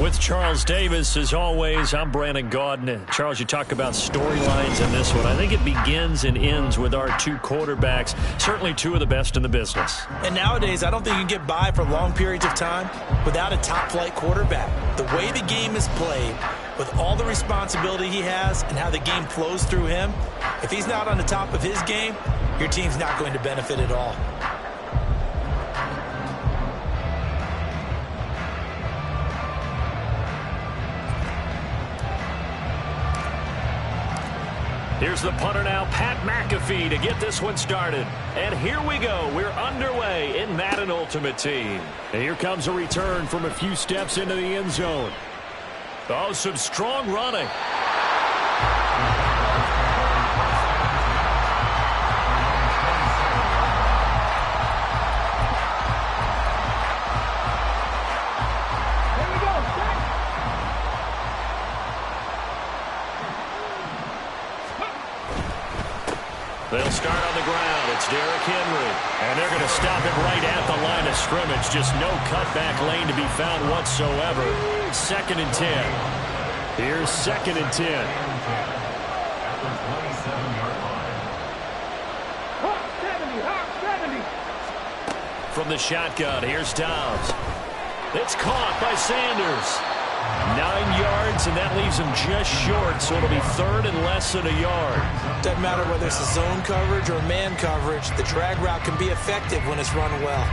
With Charles Davis, as always, I'm Brandon Gaudin. Charles, you talk about storylines in this one. I think it begins and ends with our two quarterbacks, certainly two of the best in the business. And nowadays, I don't think you can get by for long periods of time without a top-flight quarterback. The way the game is played, with all the responsibility he has and how the game flows through him, if he's not on the top of his game, your team's not going to benefit at all. Here's the punter now, Pat McAfee, to get this one started. And here we go. We're underway in Madden Ultimate Team. And here comes a return from a few steps into the end zone. Oh, some strong running. They'll start on the ground. It's Derrick Henry. And they're going to stop it right at the line of scrimmage. Just no cutback lane to be found whatsoever. 2nd and 10. Here's 2nd and 10. From the shotgun, here's Dobbs. It's caught by Sanders. 9 yards, and that leaves him just short, so it'll be 3rd and less than a yard. Doesn't matter whether it's a zone coverage or man coverage, the drag route can be effective when it's run well.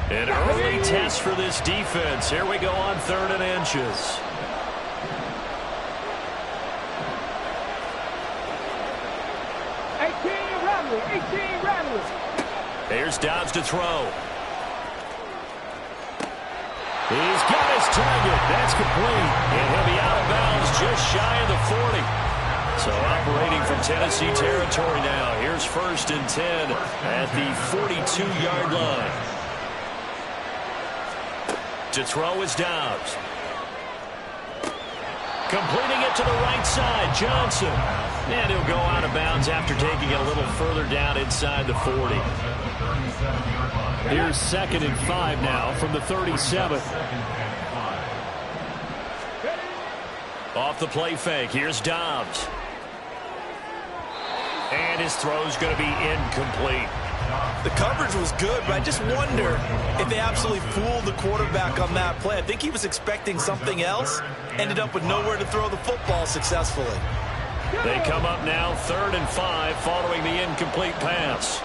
An early test for this defense. Here we go on 3rd and inches. Here's Dobbs to throw. He's got his target. That's complete. And he'll be out of bounds just shy of the 40. So operating from Tennessee territory now. Here's 1st and 10 at the 42-yard line. To throw is Dobbs. Completing it to the right side, Johnson. And he'll go out of bounds after taking it a little further down inside the 40. Here's 2nd and 5 now from the 37th. Off the play fake. Here's Dobbs. And his throw's going to be incomplete. The coverage was good, but I just wonder if they absolutely fooled the quarterback on that play. I think he was expecting something else. Ended up with nowhere to throw the football successfully. They come up now 3rd and 5 following the incomplete pass.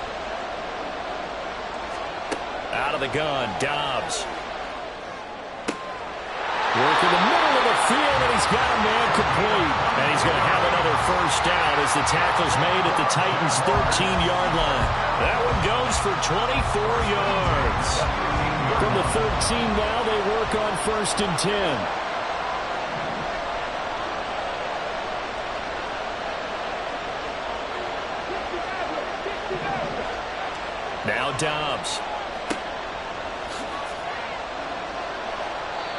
Out of the gun, Dobbs. Working the middle of the field, and he's got a man complete. And he's going to have another 1st down as the tackle's made at the Titans' 13-yard line. That one goes for 24 yards. From the 13 now, they work on 1st and 10. Now Dobbs.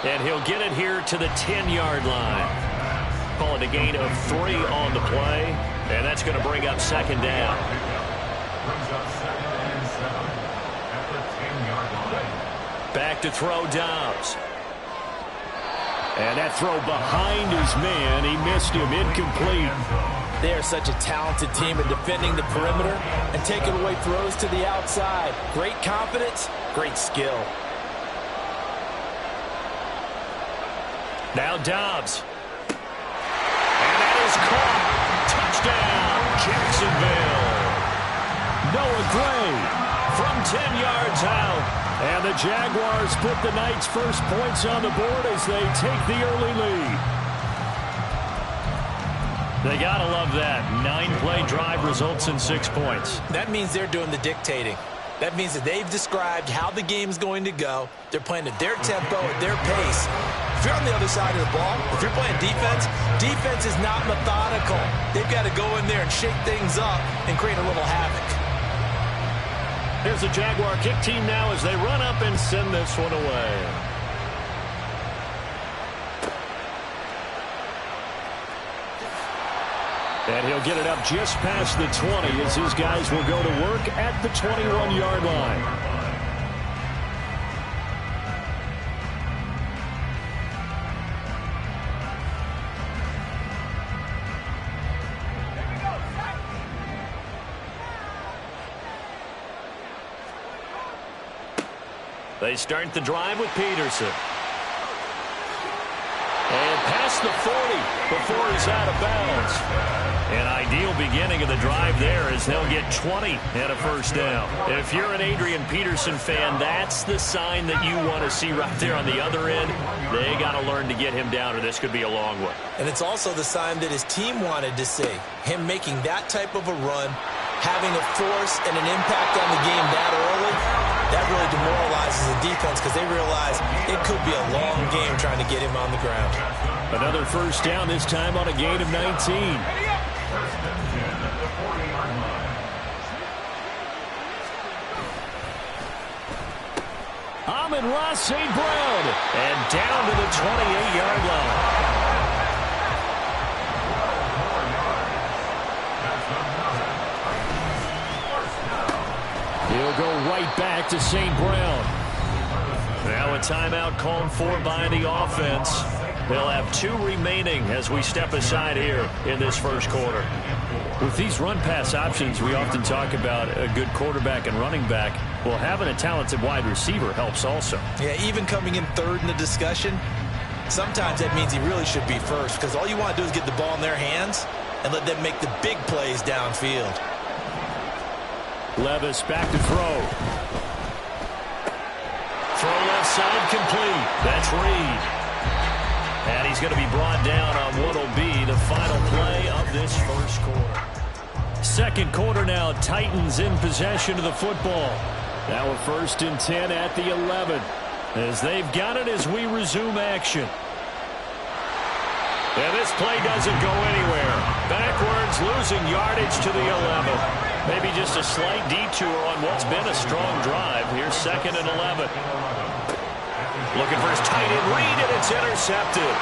And he'll get it here to the 10-yard line. Call it a gain of 3 on the play. And that's going to bring up 2nd down. Back to throw Dobbs. And that throw behind his man. He missed him. Incomplete. They are such a talented team in defending the perimeter and taking away throws to the outside. Great confidence, great skill. Now Dobbs. And that is caught. Touchdown, Jacksonville. Noah Gray from 10 yards out. And the Jaguars put the night's first points on the board as they take the early lead. They got to love that. 9-play drive results in 6 points. That means they're doing the dictating. That means that they've described how the game's going to go. They're playing at their tempo, at their pace. If you're on the other side of the ball, if you're playing defense, defense is not methodical. They've got to go in there and shake things up and create a little havoc. Here's the Jaguar kick team now as they run up and send this one away. And he'll get it up just past the 20 as his guys will go to work at the 21-yard line. They start the drive with Peterson. And past the 40 before he's out of bounds. An ideal beginning of the drive there as they'll get 20 and a first down. If you're an Adrian Peterson fan, that's the sign that you want to see right there on the other end. They got to learn to get him down or this could be a long one. And it's also the sign that his team wanted to see. Him making that type of a run, having a force and an impact on the game that early, that really demoralizes the defense because they realize it could be a long game trying to get him on the ground. Another first down, this time on a gain of 19. Amon-Ra St. Brown. And down to the 28-yard line. He'll go right back to St. Brown. Now a timeout called for by the offense. They'll have 2 remaining as we step aside here in this first quarter. With these run-pass options, we often talk about a good quarterback and running back. Well, having a talented wide receiver helps also. Yeah, even coming in third in the discussion, sometimes that means he really should be first because all you want to do is get the ball in their hands and let them make the big plays downfield. Levis back to throw. Throw left side complete. That's Reed. And he's going to be brought down on what will be the final play of this first quarter. Second quarter now, Titans in possession of the football. Now a 1st and 10 at the 11 as they've got it as we resume action. And this play doesn't go anywhere. Backwards, losing yardage to the 11. Maybe just a slight detour on what's been a strong drive. Here's 2nd and 11. Looking for his tight end Reed, and it's intercepted.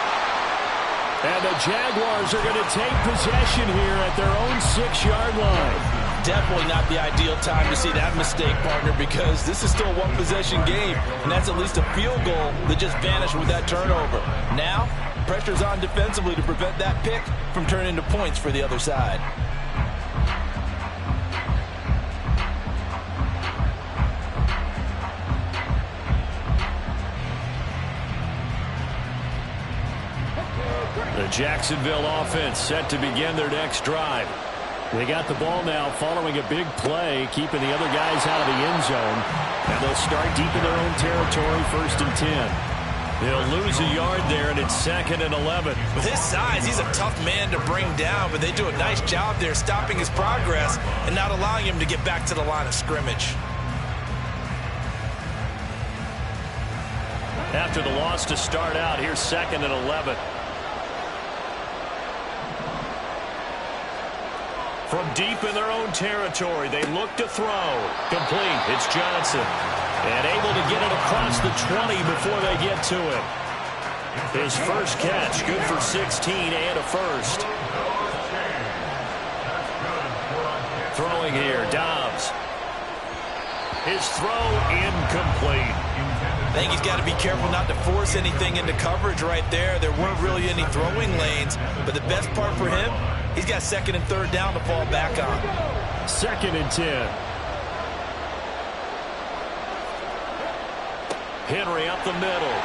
And the Jaguars are going to take possession here at their own 6-yard line. Definitely not the ideal time to see that mistake, partner, because this is still a one-possession game, and that's at least a field goal that just vanished with that turnover. Now, pressure's on defensively to prevent that pick from turning into points for the other side. The Jacksonville offense set to begin their next drive. They got the ball now following a big play, keeping the other guys out of the end zone. And they'll start deep in their own territory, 1st and 10. They'll lose a yard there, and it's 2nd and 11. With his size, he's a tough man to bring down, but they do a nice job there stopping his progress and not allowing him to get back to the line of scrimmage. After the loss to start out, here's 2nd and 11. From deep in their own territory, they look to throw. Complete. It's Johnson. And able to get it across the 20 before they get to it. His first catch, good for 16 and a first. Throwing here, Dobbs. His throw incomplete. I think he's got to be careful not to force anything into coverage right there. There weren't really any throwing lanes, but the best part for him, he's got 2nd and 3rd down to fall back on. 2nd and 10. Henry up the middle.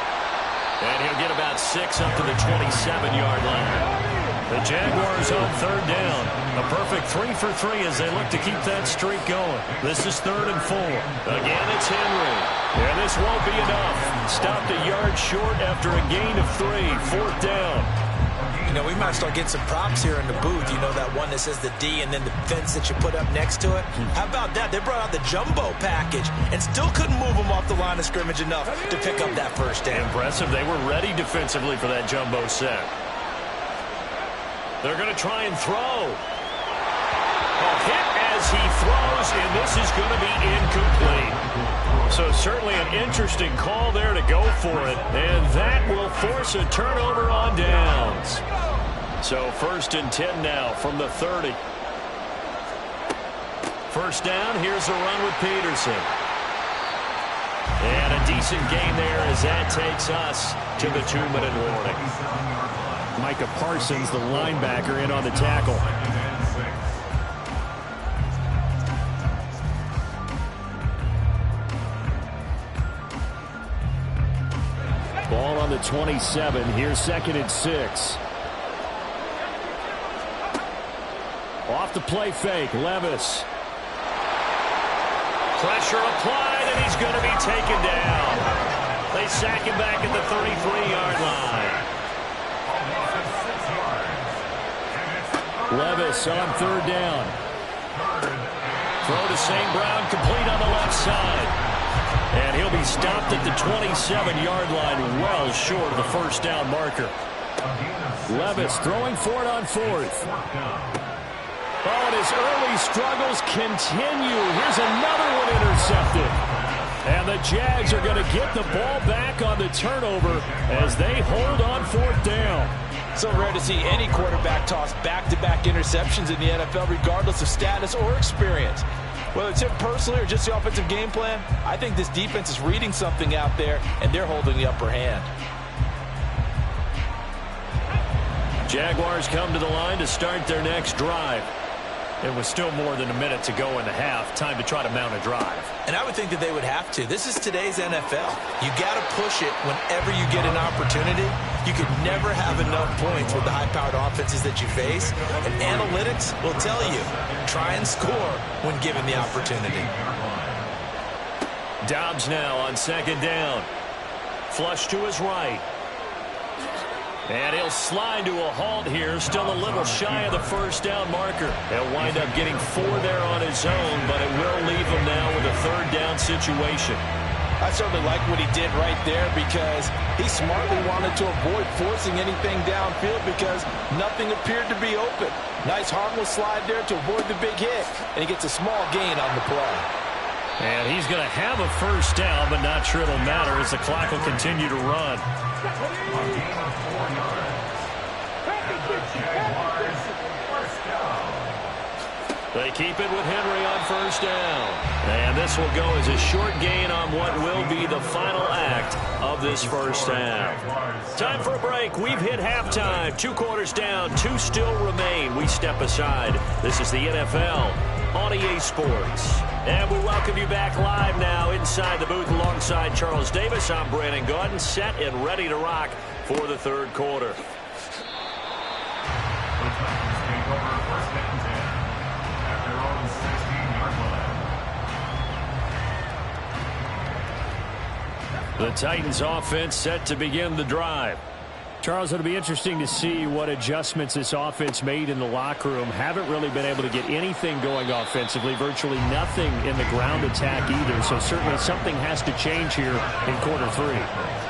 And he'll get about 6 up to the 27-yard line. The Jaguars on 3rd down. A perfect 3 for 3 as they look to keep that streak going. This is 3rd and 4. Again, it's Henry. And this won't be enough. Stopped a yard short after a gain of 3. 4th down. You know, we might start getting some props here in the booth. You know, that one that says the D and then the fence that you put up next to it? How about that? They brought out the jumbo package and still couldn't move them off the line of scrimmage enough to pick up that first down. Impressive. They were ready defensively for that jumbo set. They're going to try and throw. A hit as he throws, and this is going to be incomplete. So certainly an interesting call there to go for it, and that will force a turnover on downs. So 1st and 10 now from the 30. First down, here's a run with Peterson. And a decent gain there as that takes us to the 2-minute warning. Micah Parsons, the linebacker, in on the tackle. Ball on the 27. Here's 2nd and 6. Off the play fake. Levis. Pressure applied, and he's going to be taken down. They sack him back at the 33-yard line. Levis on 3rd down. Throw to St. Brown, complete on the left side. And he'll be stopped at the 27-yard line, well short of the 1st down marker. Levis throwing for it on 4th. Oh, and his early struggles continue. Here's another one intercepted. And the Jags are going to get the ball back on the turnover as they hold on 4th down. So rare to see any quarterback toss back-to-back interceptions in the NFL, regardless of status or experience. Whether it's him personally or just the offensive game plan, I think this defense is reading something out there, and they're holding the upper hand. Jaguars come to the line to start their next drive. It was still more than a minute to go in the half. Time to try to mount a drive. And I would think that they would have to. This is today's NFL. You got to push it whenever you get an opportunity. You could never have enough points with the high-powered offenses that you face. And analytics will tell you, try and score when given the opportunity. Dobbs now on 2nd down. Flush to his right. And he'll slide to a halt here, still a little shy of the 1st down marker. He'll wind up getting 4 there on his own, but it will leave him now with a 3rd down situation. I certainly like what he did right there because he smartly wanted to avoid forcing anything downfield because nothing appeared to be open. Nice harmless slide there to avoid the big hit, and he gets a small gain on the play. And he's going to have a 1st down, but not sure it'll matter as the clock will continue to run. They keep it with Henry on 1st down. And this will go as a short gain on what will be the final act of this 1st half. Time for a break. We've hit halftime. 2 quarters down, 2 still remain. We step aside. This is the NFL on EA Sports. And we welcome you back live now inside the booth alongside Charles Davis. I'm Brandon Gaudin, set and ready to rock for the 3rd quarter. The Titans offense set to begin the drive. Charles, it'll be interesting to see what adjustments this offense made in the locker room. Haven't really been able to get anything going offensively, virtually nothing in the ground attack either. So certainly something has to change here in quarter 3.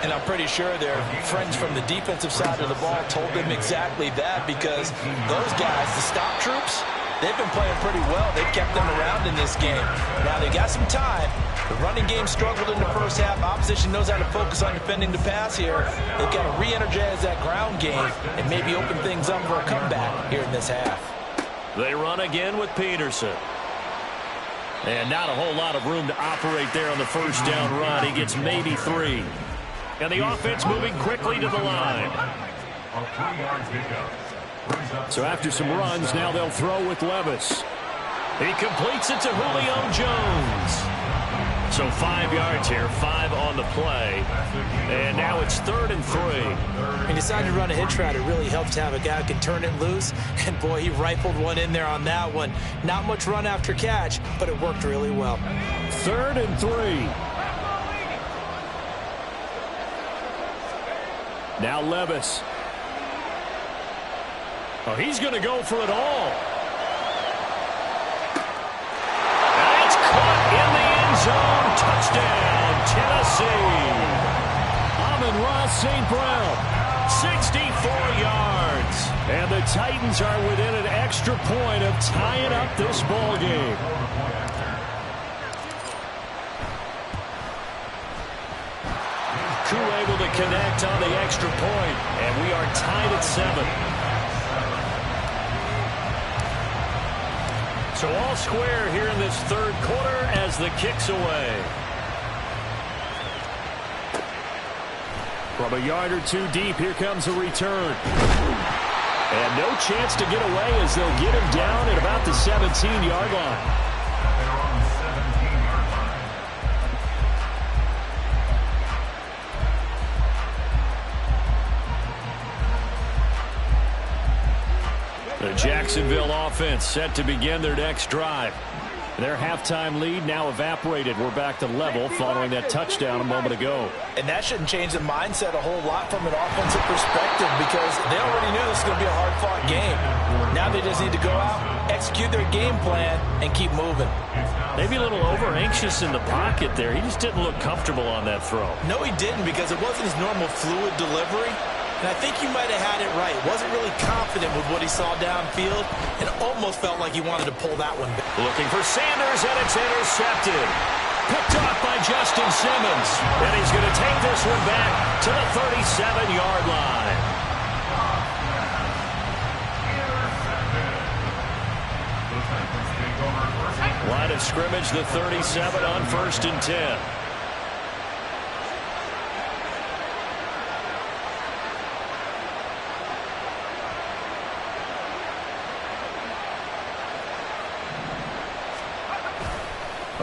And I'm pretty sure their friends from the defensive side of the ball told them exactly that because those guys, the stop troops, they've been playing pretty well. They've kept them around in this game. Now they got some time. The running game struggled in the 1st half. Opposition knows how to focus on defending the pass here. They've got to re-energize that ground game and maybe open things up for a comeback here in this half. They run again with Peterson. And not a whole lot of room to operate there on the 1st down run. He gets maybe 3. And the offense moving quickly to the line. So after some runs, now they'll throw with Levis. He completes it to Julio Jones. So 5 yards here, 5 on the play. And now it's 3rd and 3. He decided to run a hitch route. It really helps to have a guy who can turn it loose. And, boy, he rifled one in there on that one. Not much run after catch, but it worked really well. 3rd and 3. Now Levis. Oh, he's going to go for it all. And it's caught in the end zone. Touchdown, Tennessee. Amon-Ra St. Brown, 64 yards. And the Titans are within an extra point of tying up this ball game. Koo able to connect on the extra point, and we are tied at 7. So all square here in this 3rd quarter as the kick's away. From a yard or 2 deep, here comes a return. And no chance to get away as they'll get him down at about the 17-yard line. The Jacksonville offense set to begin their next drive. Their halftime lead now evaporated. We're back to level following that touchdown a moment ago. And that shouldn't change the mindset a whole lot from an offensive perspective because they already knew this was going to be a hard-fought game. Now they just need to go out, execute their game plan, and keep moving. Maybe a little over-anxious in the pocket there. He just didn't look comfortable on that throw. No, he didn't because it wasn't his normal fluid delivery. And I think you might have had it right. Wasn't really confident with what he saw downfield and almost felt like he wanted to pull that one back. Looking for Sanders, and it's intercepted. Picked off by Justin Simmons. And he's going to take this one back to the 37-yard line. Line of scrimmage, the 37 on 1st and 10.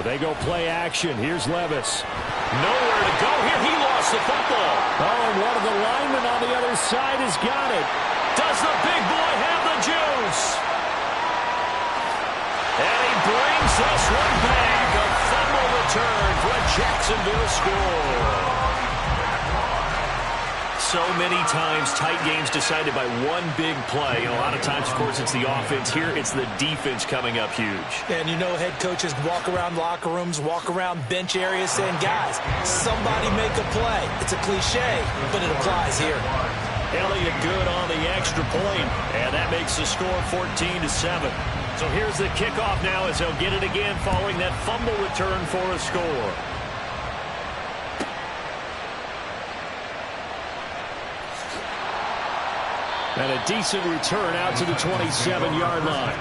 They go play action. Here's Levis. Nowhere to go here. He lost the football. Oh, and one of the linemen on the other side has got it. Does the big boy have the juice? And he brings this one back. A fumble return for a Jacksonville score. So many times tight games decided by one big play. A lot of times, of course, it's the offense. Here, it's the defense coming up huge. And you know head coaches walk around locker rooms, walk around bench areas saying, guys, somebody make a play. It's a cliche, but it applies here. Elliott good on the extra point, and that makes the score 14-7. So here's the kickoff now as they'll get it again following that fumble return for a score. And a decent return out to the 27-yard line.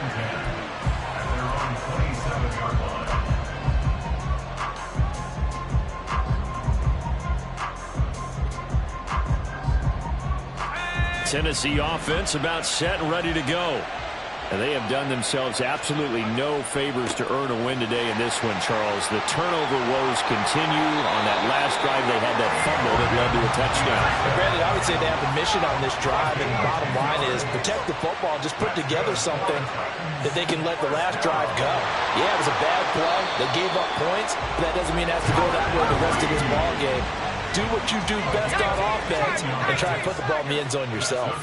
Tennessee offense about set and ready to go. And they have done themselves absolutely no favors to earn a win today in this one, Charles. The turnover woes continue. On that last drive, they had that fumble that led to a touchdown. Granted, I would say they have a mission on this drive, and the bottom line is protect the football, just put together something that they can let the last drive go. Yeah, it was a bad play. They gave up points, but that doesn't mean it has to go that way the rest of this ball game. Do what you do best on offense and try and put the ball in the end zone yourself.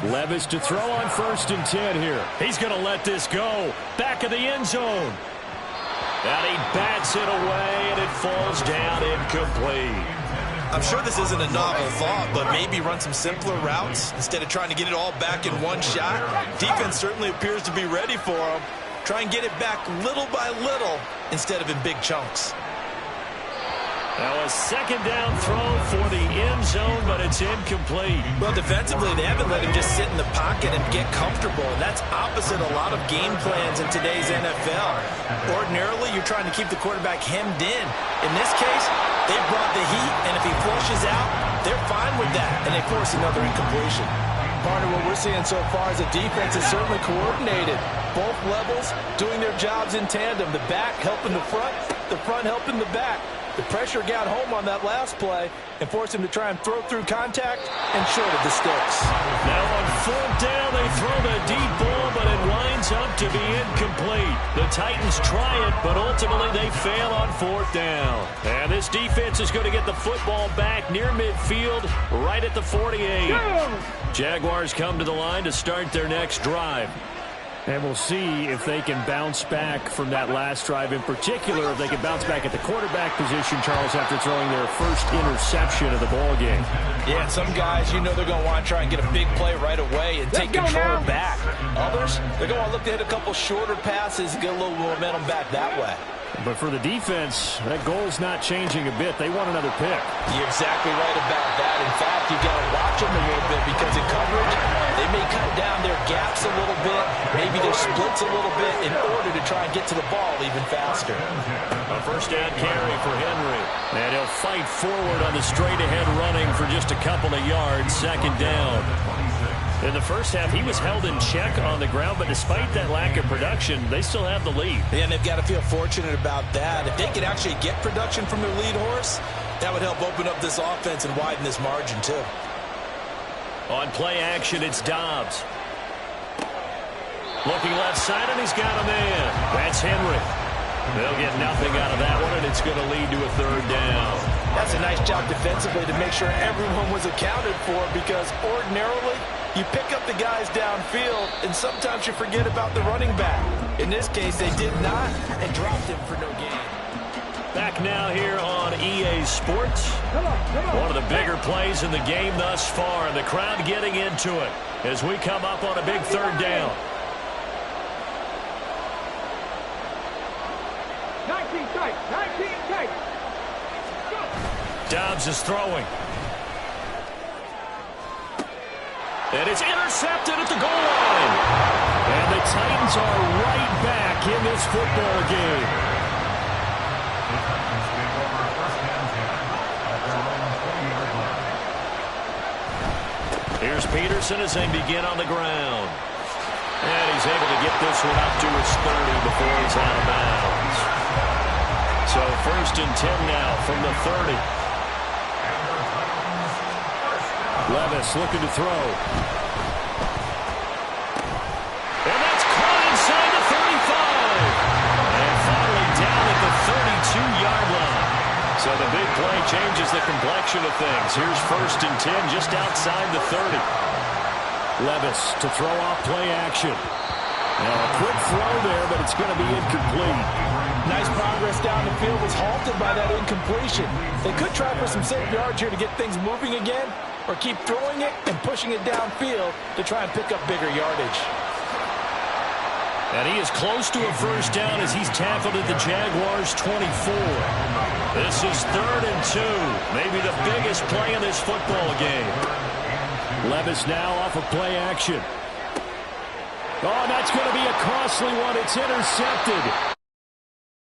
Levis to throw on 1st and 10 here. He's going to let this go. Back of the end zone. And he bats it away, and it falls down incomplete. I'm sure this isn't a novel thought, but maybe run some simpler routes instead of trying to get it all back in one shot. Defense certainly appears to be ready for him. Try and get it back little by little instead of in big chunks. Now a second down throw for the end zone, but it's incomplete. Well, defensively, they haven't let him just sit in the pocket and get comfortable. And that's opposite a lot of game plans in today's NFL. Ordinarily, you're trying to keep the quarterback hemmed in. In this case, they brought the heat, and if he flushes out, they're fine with that, and they force another incompletion. Partner, what we're seeing so far is a defense is certainly coordinated. Both levels doing their jobs in tandem. The back helping the front helping the back. The pressure got home on that last play and forced him to try and throw through contact and short of the sticks. Now on 4th down, they throw the deep ball, but it winds up to be incomplete. The Titans try it, but ultimately they fail on 4th down. And this defense is going to get the football back near midfield, right at the 48. Jaguars come to the line to start their next drive. And we'll see if they can bounce back from that last drive. In particular, if they can bounce back at the quarterback position, Charles, after throwing their first interception of the ball game. Yeah, some guys, you know they're going to want to try and get a big play right away and take control back. Others, they're going to want to look to hit a couple shorter passes and get a little momentum back that way. But for the defense, that goal's not changing a bit. They want another pick. You're exactly right about that. In fact, you've got to watch them a little bit because in coverage, they may cut down their gaps a little bit, maybe their splits a little bit in order to try and get to the ball even faster. A first down carry for Henry. And he'll fight forward on the straight-ahead running for just a couple of yards. Second down. In the first half, he was held in check on the ground, but despite that lack of production, they still have the lead. Yeah, and they've got to feel fortunate about that. If they could actually get production from their lead horse, that would help open up this offense and widen this margin, too. On play action, it's Dobbs. Looking left side, and he's got a man. That's Henry. They'll get nothing out of that one, and it's going to lead to a third down. That's a nice job defensively to make sure everyone was accounted for, because ordinarily you pick up the guys downfield, and sometimes you forget about the running back. In this case, they did not and dropped him for no gain. Back now here on EA Sports. One of the bigger plays in the game thus far, and the crowd getting into it as we come up on a big third down. 19 tight, 19 tight. Dobbs is throwing. And it's intercepted at the goal line. And the Titans are right back in this football game. Here's Peterson as they begin on the ground. And he's able to get this one up to his 30 before he's out of bounds. So 1st and 10 now from the 30. Levis looking to throw. And that's caught inside the 35. And finally down at the 32-yard line. So the big play changes the complexion of things. Here's 1st and 10 just outside the 30. Levis to throw off play action. Now a quick throw there, but it's going to be incomplete. Nice progress down the field was halted by that incompletion. They could try for some safe yards here to get things moving again, or keep throwing it and pushing it downfield to try and pick up bigger yardage. And he is close to a first down as he's tackled at the Jaguars' 24. This is 3rd and 2. Maybe the biggest play in this football game. Levis now off of play action. Oh, that's going to be a costly one. It's intercepted.